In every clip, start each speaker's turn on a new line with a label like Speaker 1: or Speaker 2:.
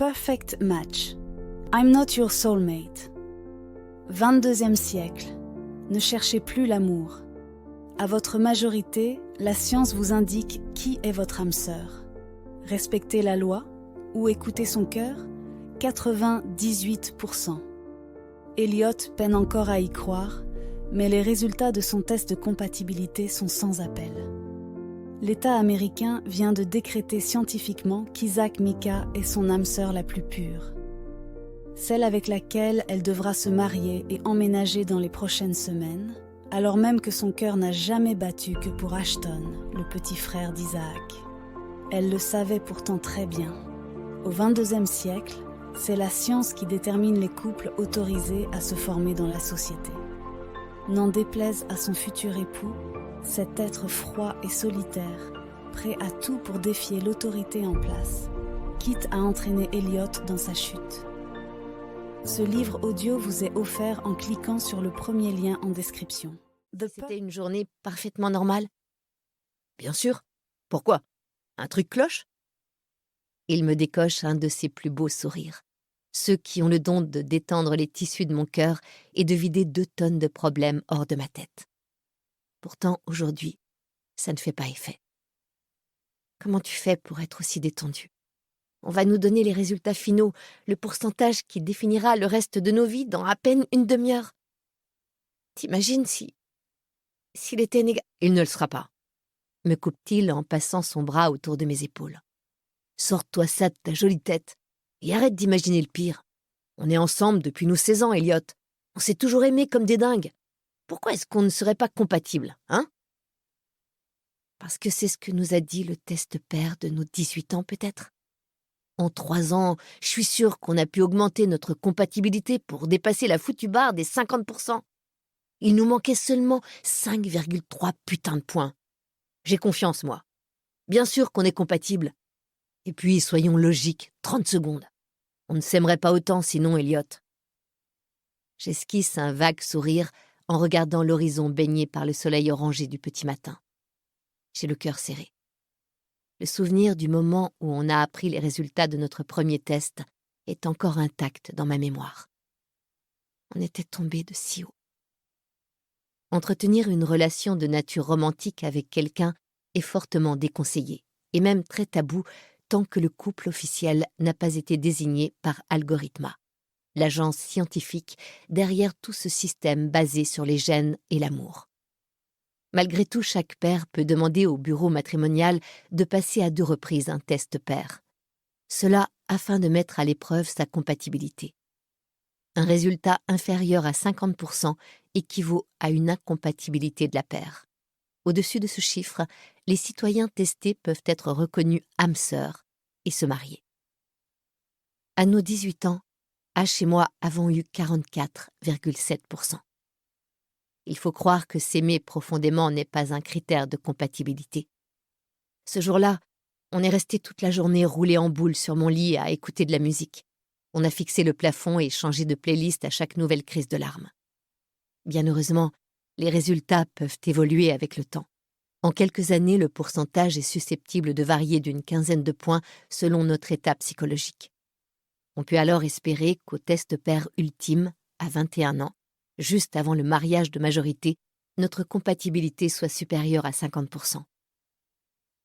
Speaker 1: perfect match. I'm not your soulmate. 22e siècle. Ne cherchez plus l'amour. À votre majorité, la science vous indique qui est votre âme sœur. Respectez la loi ou écoutez son cœur, 98%. Elliot peine encore à y croire, mais les résultats de son test de compatibilité sont sans appel. L'État américain vient de décréter scientifiquement qu'Isaac Mika est son âme sœur la plus pure. Celle avec laquelle elle devra se marier et emménager dans les prochaines semaines, alors même que son cœur n'a jamais battu que pour Ashton, le petit frère d'Isaac. Elle le savait pourtant très bien. Au XXIe siècle, c'est la science qui détermine les couples autorisés à se former dans la société. N'en déplaise à son futur époux, cet être froid et solitaire, prêt à tout pour défier l'autorité en place, quitte à entraîner Elliot dans sa chute. Ce livre audio vous est offert en cliquant sur le premier lien en description.
Speaker 2: C'était une journée parfaitement normale? Bien sûr. Pourquoi? Un truc cloche? Il me décoche un de ses plus beaux sourires. Ceux qui ont le don de détendre les tissus de mon cœur et de vider 2 tonnes de problèmes hors de ma tête. Pourtant, aujourd'hui, ça ne fait pas effet. Comment tu fais pour être aussi détendu? On va nous donner les résultats finaux, le pourcentage qui définira le reste de nos vies dans à peine une demi-heure. T'imagines s'il était négatif? Il ne le sera pas, me coupe-t-il en passant son bras autour de mes épaules. Sors-toi ça de ta jolie tête et arrête d'imaginer le pire. On est ensemble depuis nos 16 ans, Elliot. On s'est toujours aimés comme des dingues. Pourquoi est-ce qu'on ne serait pas compatibles, hein? Parce que c'est ce que nous a dit le test père de nos 18 ans, peut-être. En 3 ans, je suis sûre qu'on a pu augmenter notre compatibilité pour dépasser la foutue barre des 50%. Il nous manquait seulement 5,3 putains de points. J'ai confiance, moi. Bien sûr qu'on est compatibles. Et puis, soyons logiques, 30 secondes. On ne s'aimerait pas autant sinon, Elliot. J'esquisse un vague sourire en regardant l'horizon baigné par le soleil orangé du petit matin. J'ai le cœur serré. Le souvenir du moment où on a appris les résultats de notre premier test est encore intact dans ma mémoire. On était tombé de si haut. Entretenir une relation de nature romantique avec quelqu'un est fortement déconseillé, et même très tabou tant que le couple officiel n'a pas été désigné par Algorithma, l'agence scientifique derrière tout ce système basé sur les gènes et l'amour. Malgré tout, chaque père peut demander au bureau matrimonial de passer à 2 reprises un test pair. Cela afin de mettre à l'épreuve sa compatibilité. Un résultat inférieur à 50% équivaut à une incompatibilité de la paire. Au-dessus de ce chiffre, les citoyens testés peuvent être reconnus âmes sœurs et se marier. À nos 18 ans, H et moi avons eu 44,7%. Il faut croire que s'aimer profondément n'est pas un critère de compatibilité. Ce jour-là, on est resté toute la journée roulé en boule sur mon lit à écouter de la musique. On a fixé le plafond et changé de playlist à chaque nouvelle crise de larmes. Bien heureusement, les résultats peuvent évoluer avec le temps. En quelques années, le pourcentage est susceptible de varier d'une 15aine de points selon notre état psychologique. On peut alors espérer qu'au test pair ultime, à 21 ans, juste avant le mariage de majorité, notre compatibilité soit supérieure à 50%.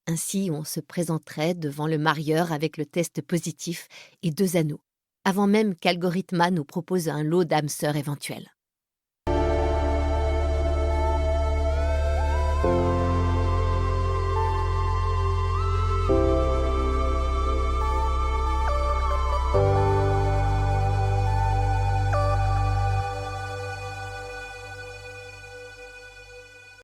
Speaker 2: Ainsi, on se présenterait devant le marieur avec le test positif et 2 anneaux, avant même qu'Algorithma nous propose un lot d'âmes sœurs éventuelles.